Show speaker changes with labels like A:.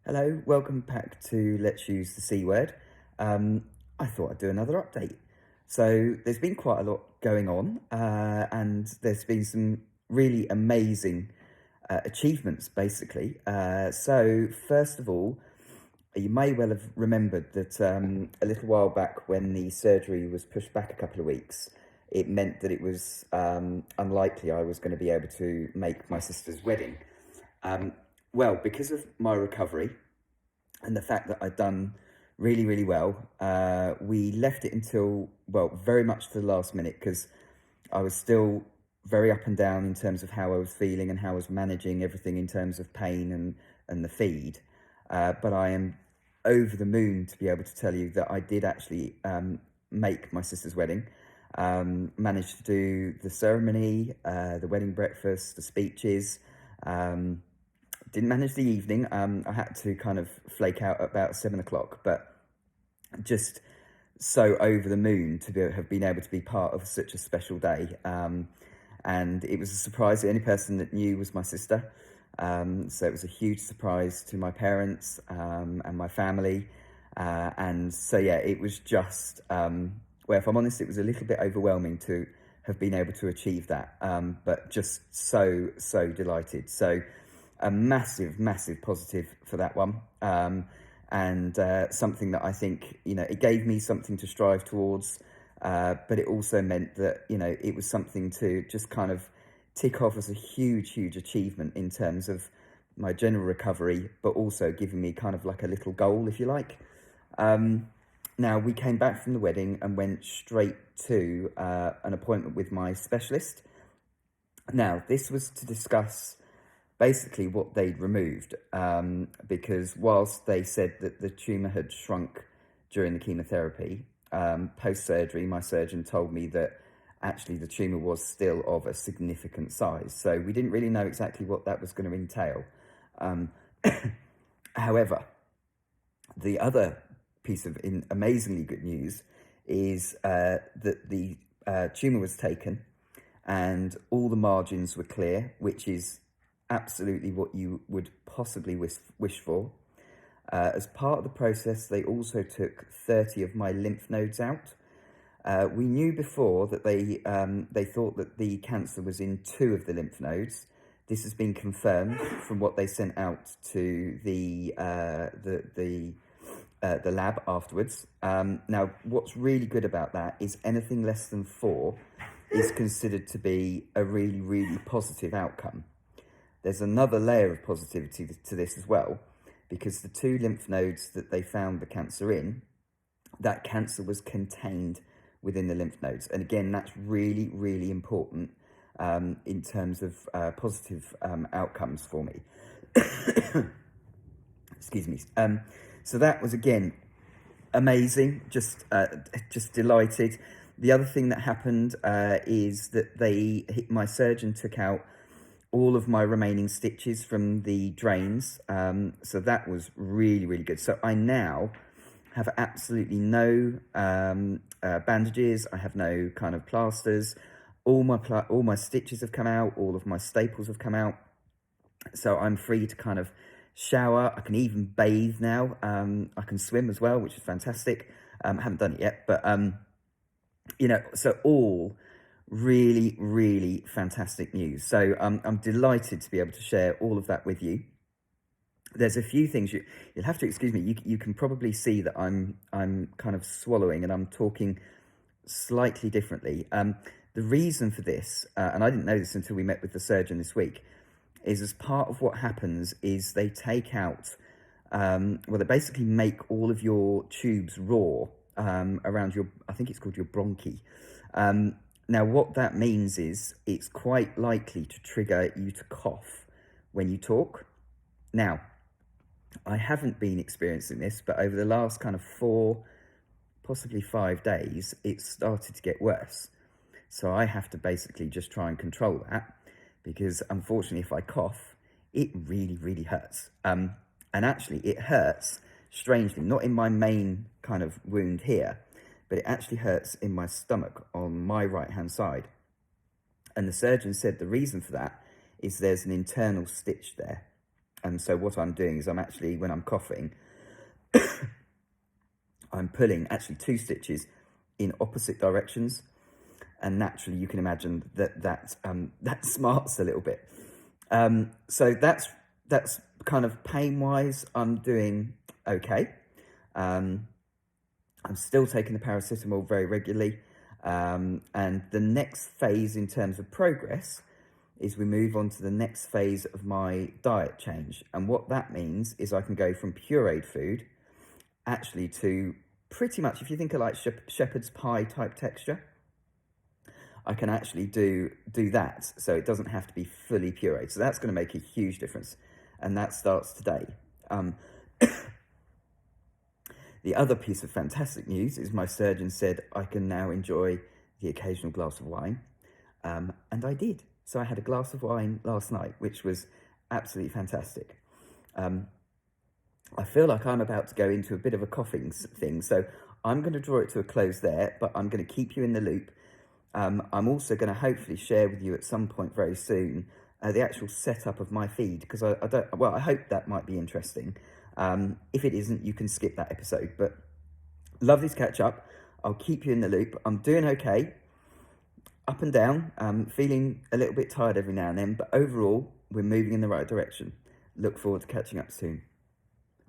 A: Hello, welcome back to Let's Use the C Word. I thought I'd do another update. So there's been quite a lot going on, and there's been some really amazing achievements, basically. So first of all, you may well have remembered that a little while back when the surgery was pushed back a couple of weeks, it meant that it was unlikely I was going to be able to make my sister's wedding. Um, well, because of my recovery and the fact that I'd done really, really well, we left it until, well, very much to the last minute because I was still very up and down in terms of how I was feeling and how I was managing everything in terms of pain and the feed. But I am over the moon to be able to tell you that I did actually make my sister's wedding. Managed to do the ceremony, the wedding breakfast, the speeches. Didn't manage the evening. I had to kind of flake out at about 7 o'clock, but just so over the moon to have been able to be part of such a special day. And it was a surprise. The only person that knew was my sister. So it was a huge surprise to my parents and my family. And so, yeah, it was just, well, if I'm honest, it was a little bit overwhelming to have been able to achieve that. But just so delighted. So a massive positive for that one. And something that I think, it gave me something to strive towards, but it also meant that, it was something to just kind of tick off as a huge achievement in terms of my general recovery, but also giving me kind of like a little goal, if you like. Now, we came back from the wedding and went straight to an appointment with my specialist. Now, this was to discuss basically what they'd removed, because whilst they said that the tumour had shrunk during the chemotherapy, post-surgery, my surgeon told me that actually the tumour was still of a significant size. So we didn't really know exactly what that was going to entail. However, the other piece of amazingly good news is that the tumour was taken and all the margins were clear, which is absolutely what you would possibly wish for. As part of the process, they also took 30 of my lymph nodes out. We knew before that they thought that the cancer was in 2 of the lymph nodes. This has been confirmed from what they sent out to the lab afterwards. Now, what's really good about that is anything less than 4 is considered to be a really positive outcome. There's another layer of positivity to this as well, because the 2 lymph nodes that they found the cancer in, that cancer was contained within the lymph nodes. And again, that's really important in terms of positive outcomes for me. Excuse me. So that was, again, amazing, just delighted. The other thing that happened is that my surgeon took out all of my remaining stitches from the drains. So that was really good. So I now have absolutely no bandages. I have no kind of plasters. All my stitches have come out. All of my staples have come out. So I'm free to kind of shower. I can even bathe now. I can swim as well, which is fantastic. I haven't done it yet, but so all really fantastic news. So I'm delighted to be able to share all of that with you. There's a few things you'll have to excuse me. You can probably see that I'm kind of swallowing and I'm talking slightly differently. The reason for this, and I didn't know this until we met with the surgeon this week, is as part of what happens is they take out, they basically make all of your tubes raw around I think it's called your bronchi. Now, what that means is it's quite likely to trigger you to cough when you talk. Now, I haven't been experiencing this, but over the last kind of 4, possibly 5 days, it started to get worse. So I have to basically just try and control that, because unfortunately, if I cough, it really hurts. And actually, it hurts, strangely, not in my main kind of wound here, but it actually hurts in my stomach on my right-hand side. And the surgeon said the reason for that is there's an internal stitch there. And so what I'm doing is I'm actually, when I'm coughing, I'm pulling actually 2 stitches in opposite directions. And naturally, you can imagine that smarts a little bit. So that's kind of pain-wise, I'm doing okay. I'm still taking the paracetamol very regularly. And the next phase in terms of progress is we move on to the next phase of my diet change. And what that means is I can go from pureed food actually to pretty much, if you think of like shepherd's pie type texture, I can actually do that. So it doesn't have to be fully pureed. So that's going to make a huge difference. And that starts today. The other piece of fantastic news is my surgeon said I can now enjoy the occasional glass of wine. And I did. So I had a glass of wine last night, which was absolutely fantastic. I feel like I'm about to go into a bit of a coughing thing. So I'm going to draw it to a close there, but I'm going to keep you in the loop. I'm also going to hopefully share with you at some point very soon the actual setup of my feed, because I hope that might be interesting. If it isn't, you can skip that episode, but lovely to catch up. I'll keep you in the loop. I'm doing okay, up and down, feeling a little bit tired every now and then, but overall, we're moving in the right direction. Look forward to catching up soon.